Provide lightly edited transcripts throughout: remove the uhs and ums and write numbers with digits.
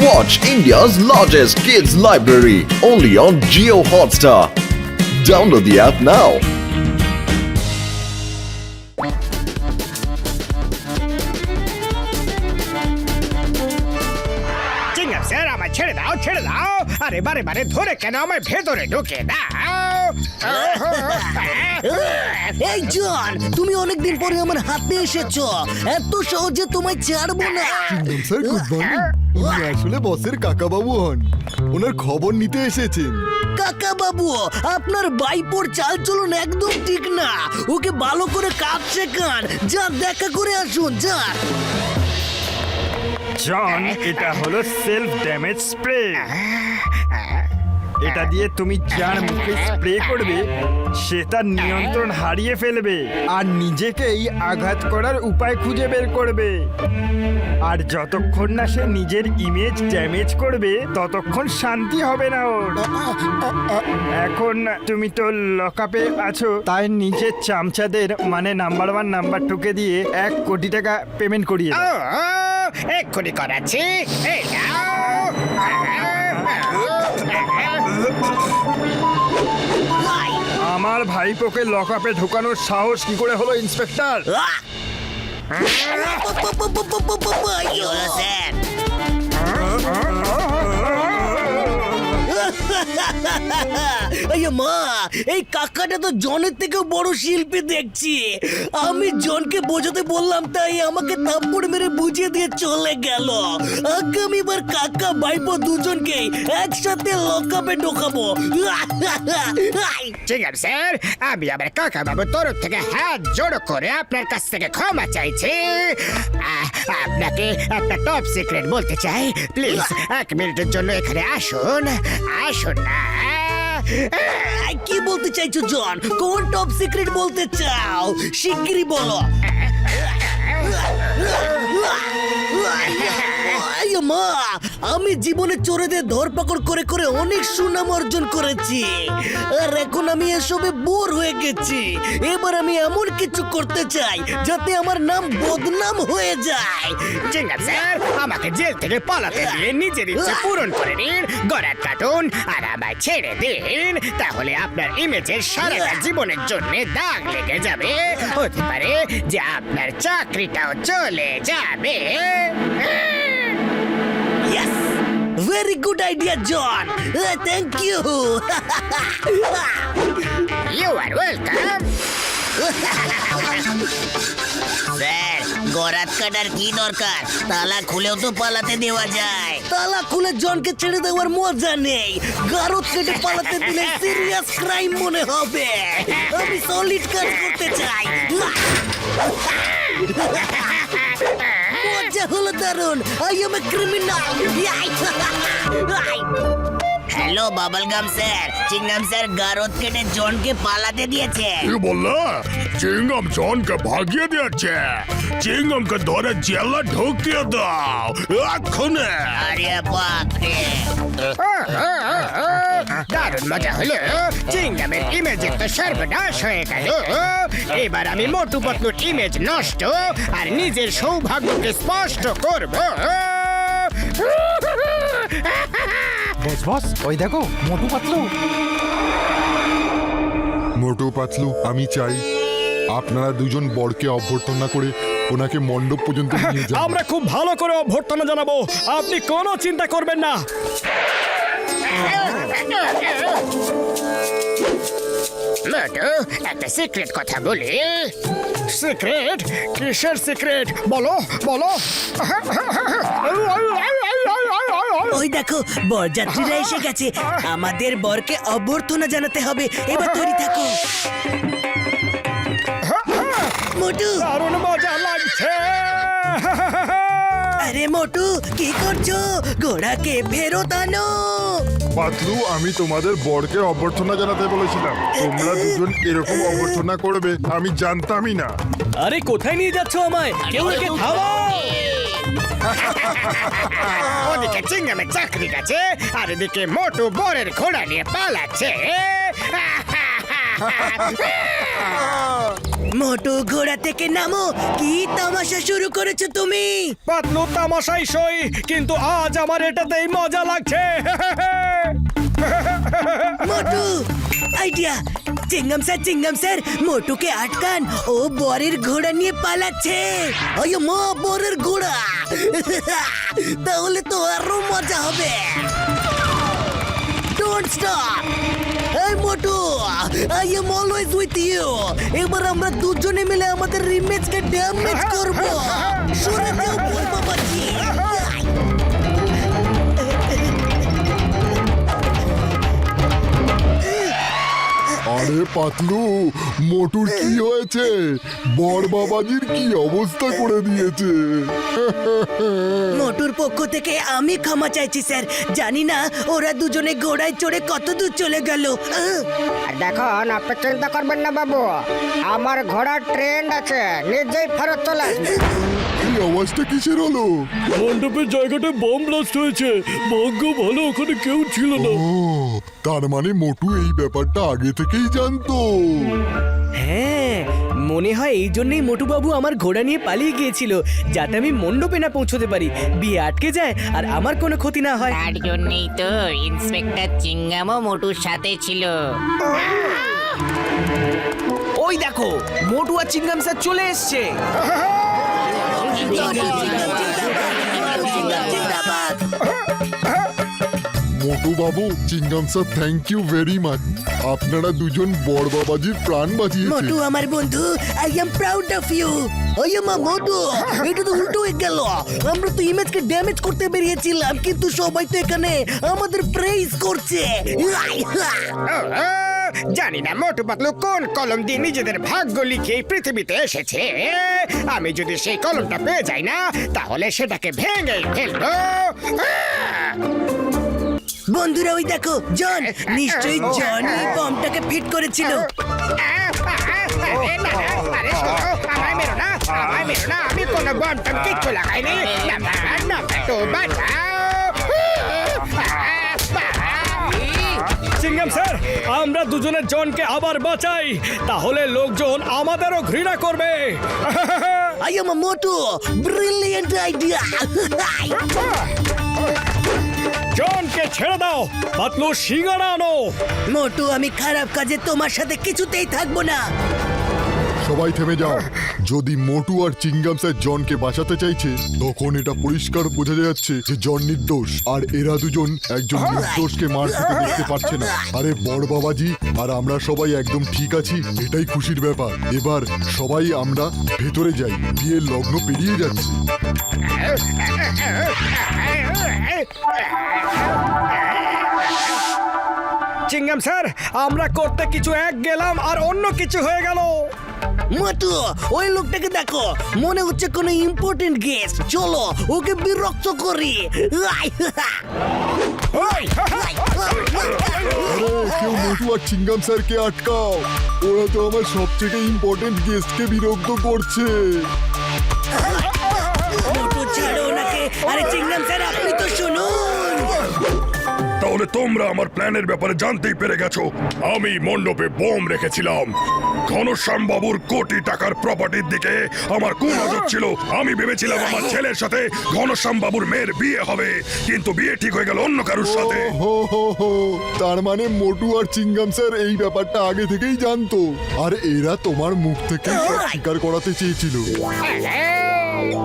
Watch India's largest kids library only on Jio Hotstar. Download the app now. Chingum sir আমায় ছেড়ে দাও আরে বারে বারে ধরে কেন আমায় ভেতরে ঢুকে দাও এই জন, তুমি অনেকদিন পরে আমার হাতে এসেছো, এত সহজে তোমায় ছাড়বো না। চিংগাম স্যার গুড মর্নিং। উনি আসলে বসের কাকাবাবু হন, ওনার খবর নিতে এসেছেন। কাকা বাবু, আপনার বাইপোর চাল চলন একদম ঠিক না, ওকে ভালো করে কাজ শেখান। যা দেখা করে আসুন, যা। জন, এটা হলো সেলফ ড্যামেজ স্প্রে। এটা দিয়ে তুমি যার মুখে স্প্রে করবে সে তার নিয়ন্ত্রণ হারিয়ে ফেলবে আর নিজেকেই আঘাত করার উপায় খুঁজে বের করবে। আর যতক্ষণ না সে নিজের ইমেজ ড্যামেজ করবে ততক্ষণ শান্তি হবে না ওর। এখন তুমি তো লকআপে আছো, তাই নিজের চামচাদের মানে নাম্বার 1 নাম্বার 2কে দিয়ে 1 কোটি টাকা পেমেন্ট করিয়ে দাও। এক্ষুনি করাচ্ছি। এই নাও। আমার ভাইপোকে লকআপে ঢোকানোর সাহস কি করে হলো ইন্সপেক্টর? কি হলো স্যার? মা, এই কাকাটা তো জনের থেকেও বড় শিল্পী দেখছি। আমি জনকে বোঝাতে বললাম, তাই আমাকে থাপ্পড় মেরে বুঝিয়ে দিয়ে চলে গেল। আগামীবার কাকা ভাইপো দুজনকে একসাথে লকআপে ঢোকাবো। চিংগাম স্যার, আমি আমার কাকা বাবুর তরফ থেকে হাত জোড়ো করে আপনার কাছ থেকে ক্ষমা চাইছি। আপনাকে একটা টপ সিক্রেট বলতে চাই। প্লিজ 1 মিনিটের জন্য এখানে আসুন না। কি বলতে চাইছো জন? কোন টপ সিক্রেট বলতে চাও? শিগগিরই বলো। মা, আমি জীবনে চোরেদের ধরপাকড় করে করে অনেক সুনাম অর্জন করেছি, আর এখন আমি এসবে বোর হয়ে গেছি। এবার আমি এমন কিছু করতে চাই যাতে আমার নাম বদনাম হয়ে যায়। চিংগাম স্যার, আমাকে জেল থেকে পালাতে দিয়ে নিজের ইচ্ছে পূরণ করে নিন, গড়াত কাটুন আর আমায় ছেড়ে দিন। তাহলে আপনার ইমেজের সারাটা জীবনের জন্য দাগ লেগে যাবে। হতে পারে যে আপনার চাকরিটাও চলে যাবে। Yes, very good idea, John. Thank you. You are welcome. Sir, গরাত কাটার কি দরকার? তালা খুলেও তো পালাতে দেওয়া যায়। তালা খুলে জনকে ছেড়ে দেওয়ার মজা নেই। গারদ কেটে পালাতে দিলে সিরিয়াস ক্রাইম মনে হবে। আমি সলিড কাজ করতে চাই। মজা হলো দারুণ। I am a criminal. Hello bubblegum sir, Chingum sir গারদ কেটে জনকে পালাতে দিয়েছে। কি বললা? চিংগাম জনকে ভাগিয়ে দিয়েছে। চিংগামকে ধরে জেলে ঢুকিয়ে দাও এক্ষুনি। আরে বাপরে, দারুণ মজা হলো। চিংগামের ইমেজের তো সর্বনাশ হয়ে গেল। এবার আমি মোটু পাতলুর ইমেজ নষ্ট আর নিজের সৌভাগ্যকে স্পষ্ট করব। বস ওই দেখো মোটু পাতলু। মোটু পাতলু, আমি চাই আপনারা দুজন বরকে অভ্যর্থনা করে ওনাকে মণ্ডপ পর্যন্ত নিয়ে যান। আমরা খুব ভালো করে অভ্যর্থনা জানাবো, আপনি কোনো চিন্তা করবেন না। মোটু, একটা সিক্রেট কথা বলি। সিক্রেট? কিসের সিক্রেট? বলো বলো। ওই দেখো বরযাত্রীরা এসে গেছে। আমাদের বরকে অভ্যর্থনা জানাতে হবে। এবার তৈরি থাকো। মোটু, দারুণ মজা লাগছে। আরে মোটু, কি করছো? ঘোড়াকে ফেরত আনো। পাতলু, আমি তোমাদের বরকে অভ্যর্থনা জানাতে বলেছিলাম। তোমরা দুজন এরকম অভ্যর্থনা করবে আমি জানতামই না। আরে কোথায় নিয়ে যাচ্ছ আমায়? কেউ একে থামাও। ওদিকে চিংগামের চাকরি গেছে আর এদিকে মোটু বরের ঘোড়া নিয়ে পালাচ্ছে। মোটু ঘোড়া থেকে নামো, কি তামাশা শুরু করেছো তুমি? পাতলু তামাশাই সই, কিন্তু আজ আমার এটাতেই মজা লাগছে। মোটু আইডিয়া! চিঙ্গাম স্যার মোটুকে আটকান, ও বরের ঘোড়া নিয়ে পালাচ্ছে। আয় মা, বরের ঘোড়া! তাহলে তো আরো মজা হবে। Don't stop! এই Motu, I am always with you. এবার আমরা দুজনে মিলে আমাদের রিমেজকে ড্যামেজ করব। সরে যাও বল বাবাজি। আরে পাতলু, মোটুর কি হয়েছে? বড় বাবাজির কি অবস্থা করে দিয়েছে? মোটুর পক্ষ থেকে আমি ক্ষমা চাইছি স্যার। জানি না ওরা দুজনে ঘোড়ায় চড়ে কত দূর চলে গেল। দেখুন, আপনি চিন্তা করবেন না বাবু, আমার ঘোড়ার ট্রেন্ড আছে, নিজেই ফেরত চলে আসবে। এই আওয়াজটা কিসের হলো? মণ্ডপের জায়গাটা বম ব্লাস্ট হয়েছে, ভাগ্য ভালো ওখানে কেউ ছিল না। ও, তার মানে মোটু এই ব্যাপারটা আগে থেকেই জানতো। হ্যাঁ, মনে হয় এই জন্যই মোটুবাবু আমার ঘোড়া নিয়ে পালিয়ে গিয়েছিল, যাতে আমি মণ্ডপে না পৌঁছতে পারি, বিয়ে আটকে যায় আর আমার কোনো ক্ষতি না হয়। তার জন্যই তো ইন্সপেক্টর চিঙ্গামও মোটুর সাথে ছিল। ওই দেখো, মোটু আর চিংগাম স্যার চলে এসছে। মোটু বাবু, Chingum sir, thank you very much. আপনারা দুজন বড় বাবাজির প্রাণ বাঁচিয়েছেন। মোটু আমার বন্ধু, I am proud of you. ওই মা মোটু, এটা তো উল্টো হয়ে গেল। আমরা তো ইমেজকে ড্যামেজ করতে বেরিয়েছিলাম, কিন্তু সবাই তো এখানে আমাদের প্রেইজ করছে। জানি না মোটু পাতলু কোন কলম দিয়ে নিজেদের ভাগ্য লিখে এই পৃথিবীতে এসেছে। আমি যদি সেই কলমটা পেয়ে যাই না, তাহলে সেটাকে ভেঙে ফেলবো। বন্ধুরা ওই দেখো, জন! নিশ্চয়ই জন এই বমটাকে ফিট করেছিল। আরে না, আরে শোনো, আমায় মেরো না, আমায় মেরো না, আমি কোনো বম টম কিচ্ছু লাগাইনি। না, তো বাঁচাও। চিংগাম স্যার, আমরা দুজনে জনকে আবার বাঁচাই, তাহলে লোকজন আমাদেরও ঘৃণা করবে। I am Motu, brilliant idea. জনকে ছেড়ে দাও, পাতলু সিঙ্গারা আনো। মোটু, আমি খারাপ কাজে তোমার সাথে কিছুতেই থাকবো না। সবাই থেমে যাও। যদি মোটু আর চিঙ্গাম স্যার জনকে বাঁচাতে চাইছে, তখন এটা পরিষ্কার বোঝা যাচ্ছে যে জন নির্দোষ, আর এরা দুজন একজন নির্দোষকে মার খেতে দেখতে পারছে না। আরে বড় বাবাজি আর আমরা সবাই একদম ঠিক আছি, এটাই খুশির ব্যাপার। এবার সবাই আমরা ভেতরে যাই, বিয়ের লগ্ন পেরিয়ে যাচ্ছে। চিংগাম স্যার, আমরা করতে কিছু এক গেলাম আর অন্য কিছু হয়ে গেল। মোটু, ওই লোকটাকে দেখো, মনে হচ্ছে কোনো ইম্পর্টেন্ট গেস্ট। চলো ওকে বিরক্ত করি। আরে কেউ মোটু আর চিঙ্গাম স্যারকে আটকাও, ওরা তো আমার সবথেকে ইম্পর্টেন্ট গেস্টকে বিরক্ত করছে। মোটু, ছাড়ো ওনাকে। আরে চিংগাম স্যার, আপনি তো শুনুন। তাহলে তোমরা আমার প্ল্যানের ব্যাপারে জানতেই পেরে গেছো। আমি মণ্ডপে বোম রেখেছিলাম। ঘনশ্যাম বাবুর কোটি টাকার প্রপার্টির দিকে আমার কোন নজর ছিল। আমি ভেবেছিলাম আমার ছেলের সাথে ঘনশ্যাম বাবুর মেয়ের বিয়ে হবে, কিন্তু বিয়ে ঠিক হয়ে গেল অন্য কারোর সাথে। হো হো হো, তার মানে মোটু আর চিঙ্গাম স্যার এই ব্যাপারটা আগে থেকেই জানতো, আর এরা তোমার মুখ থেকে সব স্বীকার করাতে চেয়েছিল।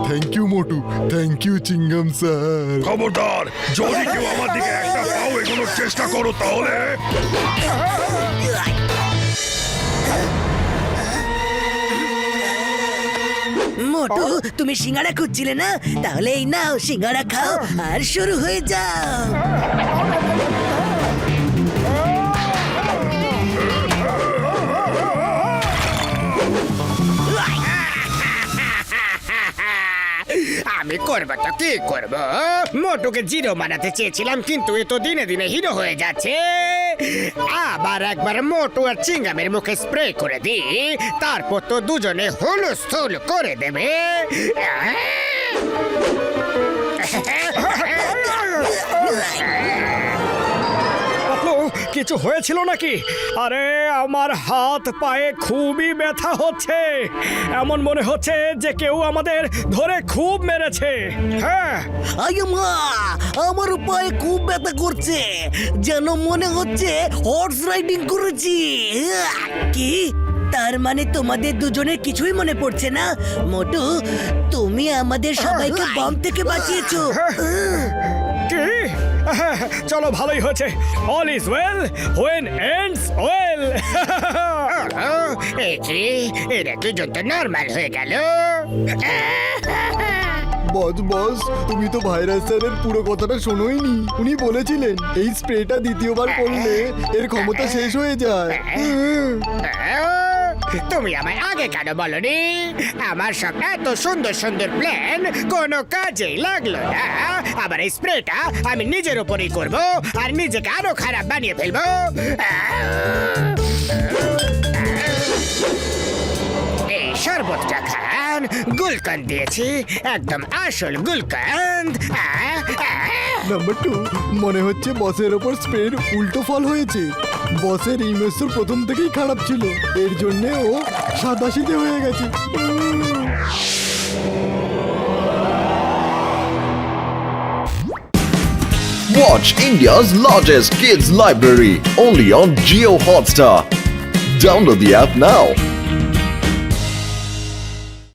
Thank you Motu, thank you Chingum sir. খবরদার, যদি কেউ আমার দিকে একটা পাও এগোনোর চেষ্টা করো তাহলে। মোটু, তুমি সিঙ্গারা খুঁজছিলে না? তাহলে এই নাও, সিঙ্গারা খাও আর শুরু হয়ে যাও। আমি করবো তো কি করবো? মোটুকে জিরো বানাতে চেয়েছিলাম, কিন্তু এ তো দিনে দিনে হিরো হয়ে যাচ্ছে। আবার একবার মোটু আর চিঙ্গামের মুখে স্প্রে করে দিই, তারপর তো দুজনে হুলস্থুল করে দেবে। পাতলু, কি কিছু হয়েছিল নাকি? আরে আমার হাত পায়ে খুবই ব্যথা হচ্ছে, এমন মনে হচ্ছে যে কেউ আমাদের ধরে খুব মেরেছে। হ্যাঁ, আগে মা, আমার পায়ে খুব ব্যথা করছে, যেন মনে হচ্ছে হর্স রাইডিং করেছি। কি? তার মানে তোমাদের দুজনের কিছুই মনে পড়ছে না? মোটু, তুমি আমাদের সবাইকে বম থেকে বাঁচিয়েছো। কি? চলো, ভালোই হয়েছে। All is well when ends well. এরা দুজন তো নর্মাল হয়ে গেল। বস বস, তুমি তো ভাইরাস স্যারের পুরো কথাটা শোনোইনি। উনি বলেছিলেন এই স্প্রেটা দ্বিতীয়বার করলে এর ক্ষমতা শেষ হয়ে যায়। তুমি আমায় আগে কেন বলনি? আমার সব এত সুন্দর সুন্দর প্ল্যান কোনো কাজেই লাগলো না। আবার এই স্প্রেটা আমি নিজের উপরেই করব আর নিজেকে আরো খারাপ বানিয়ে ফেলবো। এই শরবতটা খান, গুলকন্দ দিয়েছি, একদম আসল গুলকন্দ। নাম্বার 2, মনে হচ্ছে বসের ওপর স্প্রের উল্টো ফল হয়েছে। বসের ইমেজ প্রথম থেকেই খারাপ ছিল, এর জন্য ও সাদাসিধে হয়ে গেছে। Watch India's largest kids library only on Geo Hotstar. Download the app now.